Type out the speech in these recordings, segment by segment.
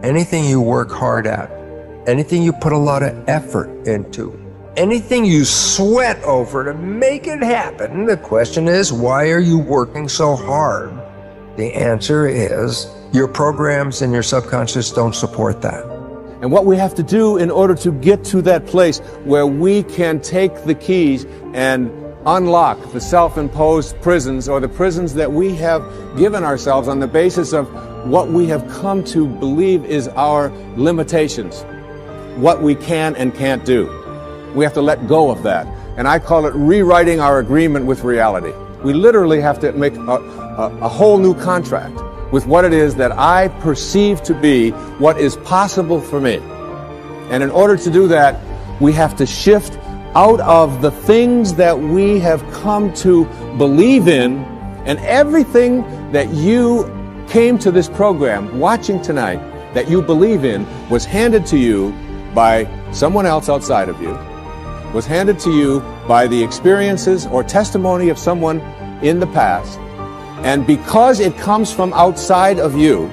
anything you work hard at, anything you put a lot of effort into, anything you sweat over to make it happen, the question is, why are you working so hard? The answer is, your programs and your subconscious don't support that. And what we have to do in order to get to that place where we can take the keys and unlock the self-imposed prisons, or the prisons that we have given ourselves on the basis of what we have come to believe is our limitations, what we can and can't do. We have to let go of that. And I call it rewriting our agreement with reality. We literally have to make a whole new contract with what it is that I perceive to be what is possible for me. And in order to do that, we have to shift out of the things that we have come to believe in, and everything that you came to this program watching tonight that you believe in was handed to you by someone else outside of you, was handed to you by the experiences or testimony of someone in the past, and because it comes from outside of you,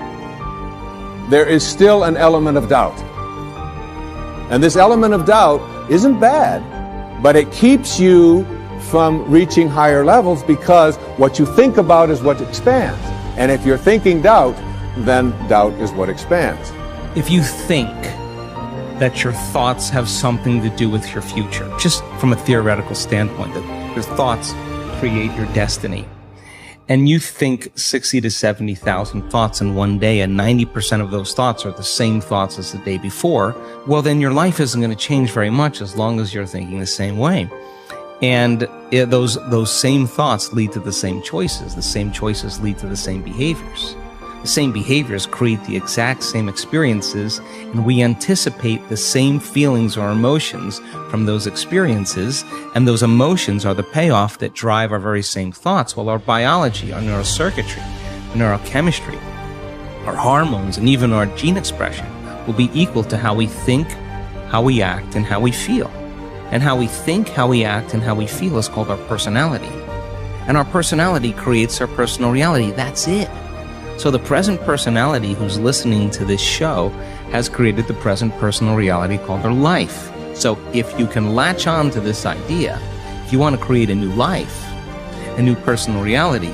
there is still an element of doubt. And this element of doubt isn't bad, but it keeps you from reaching higher levels, because what you think about is what expands. And if you're thinking doubt, then doubt is what expands. If you think that your thoughts have something to do with your future, just from a theoretical standpoint, that your thoughts create your destiny, and you think 60 to 70,000 thoughts in one day, and 90% of those thoughts are the same thoughts as the day before, well, then your life isn't going to change very much as long as you're thinking the same way. And those same thoughts lead to the same choices. The same choices lead to the same behaviors. The same behaviors create the exact same experiences, and we anticipate the same feelings or emotions from those experiences, and those emotions are the payoff that drive our very same thoughts. Well, our biology, our neurocircuitry, neurochemistry, our hormones, and even our gene expression will be equal to how we think, how we act, and how we feel. And how we think, how we act, and how we feel is called our personality. And our personality creates our personal reality. That's it. So the present personality who's listening to this show has created the present personal reality called their life. So if you can latch on to this idea, if you want to create a new life, a new personal reality,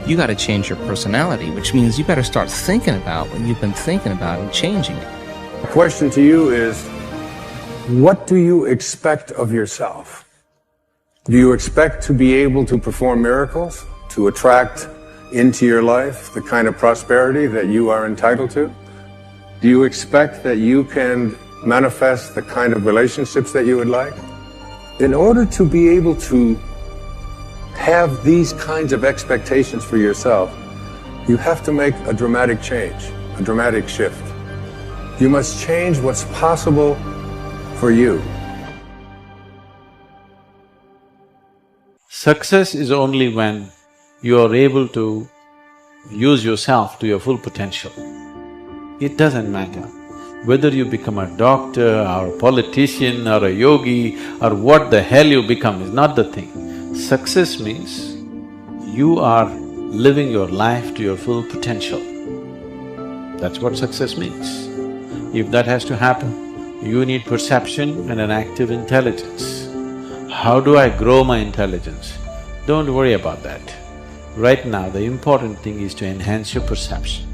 you got to change your personality, which means you better start thinking about what you've been thinking about and changing it. The question to you is, what do you expect of yourself? Do you expect to be able to perform miracles, to attract into your life the kind of prosperity that you are entitled to? Do you expect that you can manifest the kind of relationships that you would like? In order to be able to have these kinds of expectations for yourself, you have to make a dramatic change, a dramatic shift. You must change what's possible for you. Success is only when you are able to use yourself to your full potential. It doesn't matter whether you become a doctor or a politician or a yogi or what the hell you become is not the thing. Success means you are living your life to your full potential. That's what success means. If that has to happen, you need perception and an active intelligence. How do I grow my intelligence? Don't worry about that. Right now, the important thing is to enhance your perception.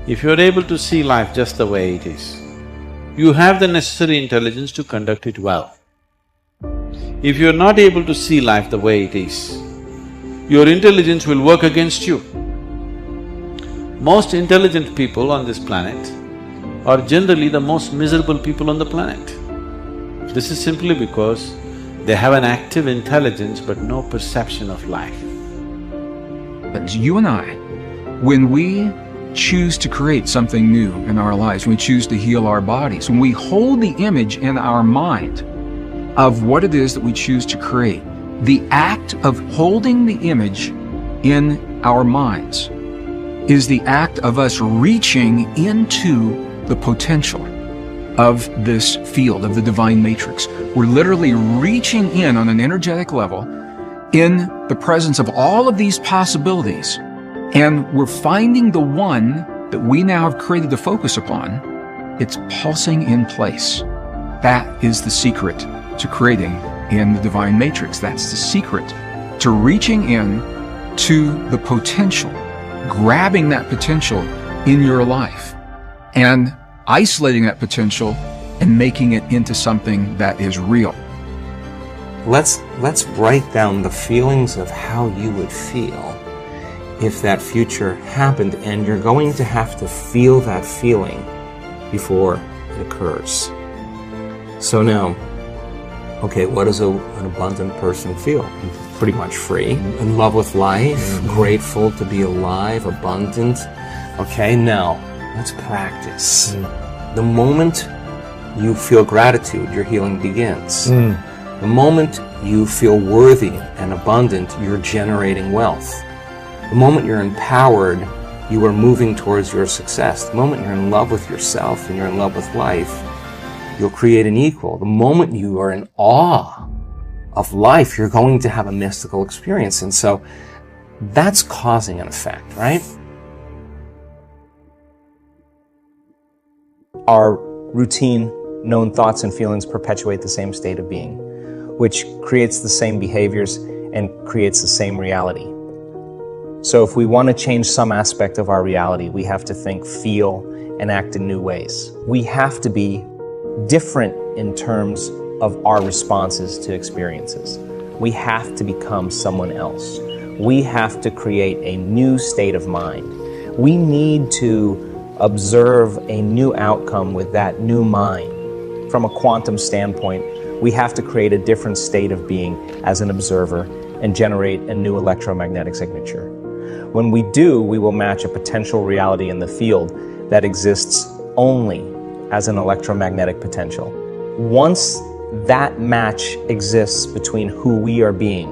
If you're able to see life just the way it is, you have the necessary intelligence to conduct it well. If you're not able to see life the way it is, your intelligence will work against you. Most intelligent people on this planet are generally the most miserable people on the planet. This is simply because they have an active intelligence but no perception of life. But you and I, when we choose to create something new in our lives, when we choose to heal our bodies, when we hold the image in our mind of what it is that we choose to create, the act of holding the image in our minds is the act of us reaching into the potential of this field, of the divine matrix. We're literally reaching in on an energetic level in the presence of all of these possibilities, and we're finding the one that we now have created to focus upon, it's pulsing in place. That is the secret to creating in the divine matrix. That's the secret to reaching in to the potential, grabbing that potential in your life and isolating that potential and making it into something that is real. Let's write down the feelings of how you would feel if that future happened, and you're going to have to feel that feeling before it occurs. So now, okay, what does an abundant person feel? Pretty much free, in love with life, grateful to be alive, abundant. Okay, now let's practice. The moment you feel gratitude, your healing begins. The moment you feel worthy and abundant, you're generating wealth. The moment you're empowered, you are moving towards your success. The moment you're in love with yourself and you're in love with life, you'll create an equal. The moment you are in awe of life, you're going to have a mystical experience. And so that's causing an effect, right? Our routine, known thoughts and feelings perpetuate the same state of being, which creates the same behaviors and creates the same reality. So if we want to change some aspect of our reality, we have to think, feel, and act in new ways. We have to be different in terms of our responses to experiences. We have to become someone else. We have to create a new state of mind. We need to observe a new outcome with that new mind. From a quantum standpoint, we have to create a different state of being as an observer and generate a new electromagnetic signature. When we do, we will match a potential reality in the field that exists only as an electromagnetic potential. Once that match exists between who we are being,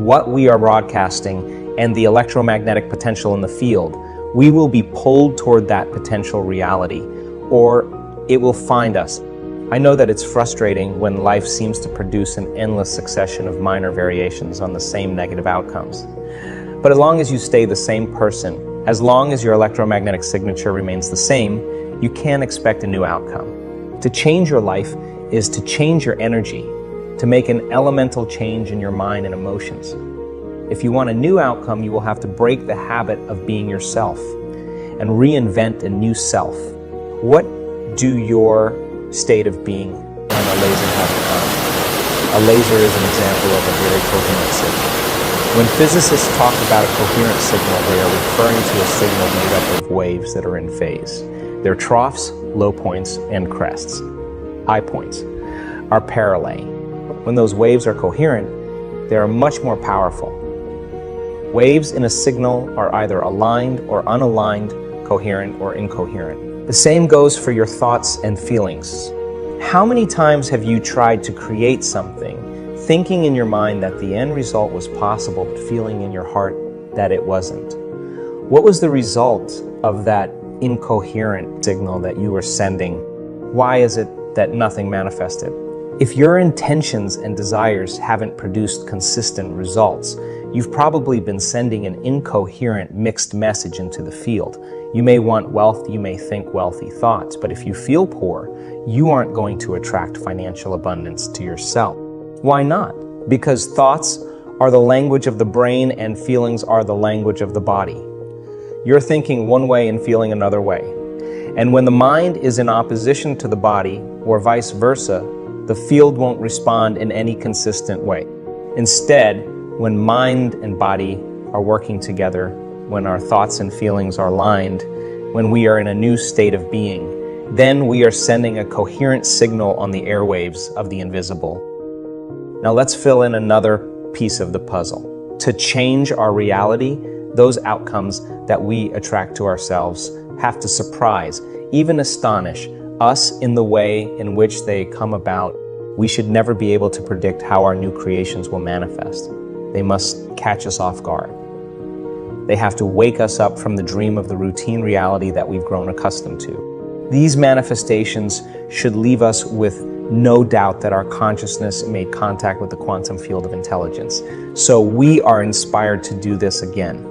what we are broadcasting, and the electromagnetic potential in the field, we will be pulled toward that potential reality, or it will find us. I know that it's frustrating when life seems to produce an endless succession of minor variations on the same negative outcomes. But as long as you stay the same person, as long as your electromagnetic signature remains the same, you can't expect a new outcome. To change your life is to change your energy, to make an elemental change in your mind and emotions. If you want a new outcome, you will have to break the habit of being yourself and reinvent a new self. What do your state of being when a laser has become? A laser is an example of a very coherent signal. When physicists talk about a coherent signal, they are referring to a signal made up of waves that are in phase. Their troughs, low points, and crests, high points, are parallel. When those waves are coherent, they are much more powerful. Waves in a signal are either aligned or unaligned, coherent or incoherent. The same goes for your thoughts and feelings. How many times have you tried to create something, thinking in your mind that the end result was possible, but feeling in your heart that it wasn't? What was the result of that incoherent signal that you were sending? Why is it that nothing manifested? If your intentions and desires haven't produced consistent results, you've probably been sending an incoherent, mixed message into the field. You may want wealth, you may think wealthy thoughts, but if you feel poor, you aren't going to attract financial abundance to yourself. Why not? Because thoughts are the language of the brain and feelings are the language of the body. You're thinking one way and feeling another way. And when the mind is in opposition to the body, or vice versa, the field won't respond in any consistent way. Instead, when mind and body are working together, when our thoughts and feelings are aligned, when we are in a new state of being, then we are sending a coherent signal on the airwaves of the invisible. Now let's fill in another piece of the puzzle. To change our reality, those outcomes that we attract to ourselves have to surprise, even astonish us in the way in which they come about. We should never be able to predict how our new creations will manifest. They must catch us off guard. They have to wake us up from the dream of the routine reality that we've grown accustomed to. These manifestations should leave us with no doubt that our consciousness made contact with the quantum field of intelligence. So we are inspired to do this again.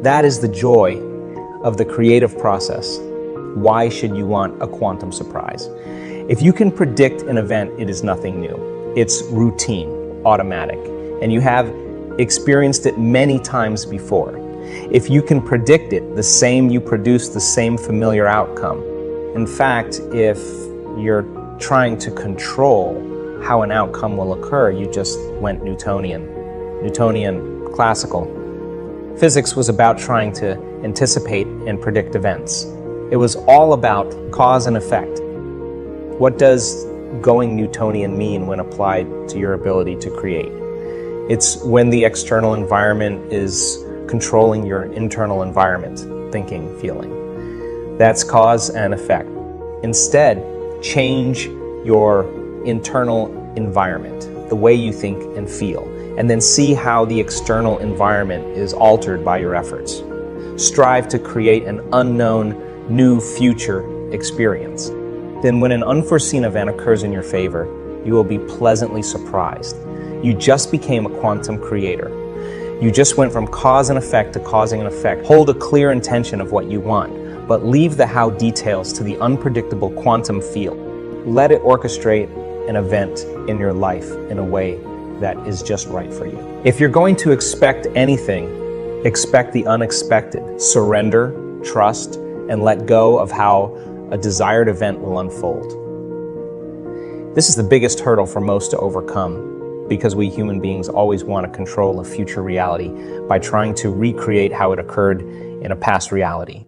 That is the joy of the creative process. Why should you want a quantum surprise? If you can predict an event, it is nothing new. It's routine, automatic, and you have experienced it many times before. If you can predict it, the same you produce the same familiar outcome. In fact, if you're trying to control how an outcome will occur, you just went Newtonian classical. Physics was about trying to anticipate and predict events. It was all about cause and effect. What does going Newtonian mean when applied to your ability to create? It's when the external environment is controlling your internal environment, thinking, feeling. That's cause and effect. Instead, change your internal environment, the way you think and feel, and then see how the external environment is altered by your efforts. Strive to create an unknown, new future experience. Then when an unforeseen event occurs in your favor, you will be pleasantly surprised. You just became a quantum creator. You just went from cause and effect to causing an effect. Hold a clear intention of what you want, but leave the how details to the unpredictable quantum field. Let it orchestrate an event in your life in a way that is just right for you. If you're going to expect anything, expect the unexpected. Surrender, trust, and let go of how a desired event will unfold. This is the biggest hurdle for most to overcome, because we human beings always want to control a future reality by trying to recreate how it occurred in a past reality.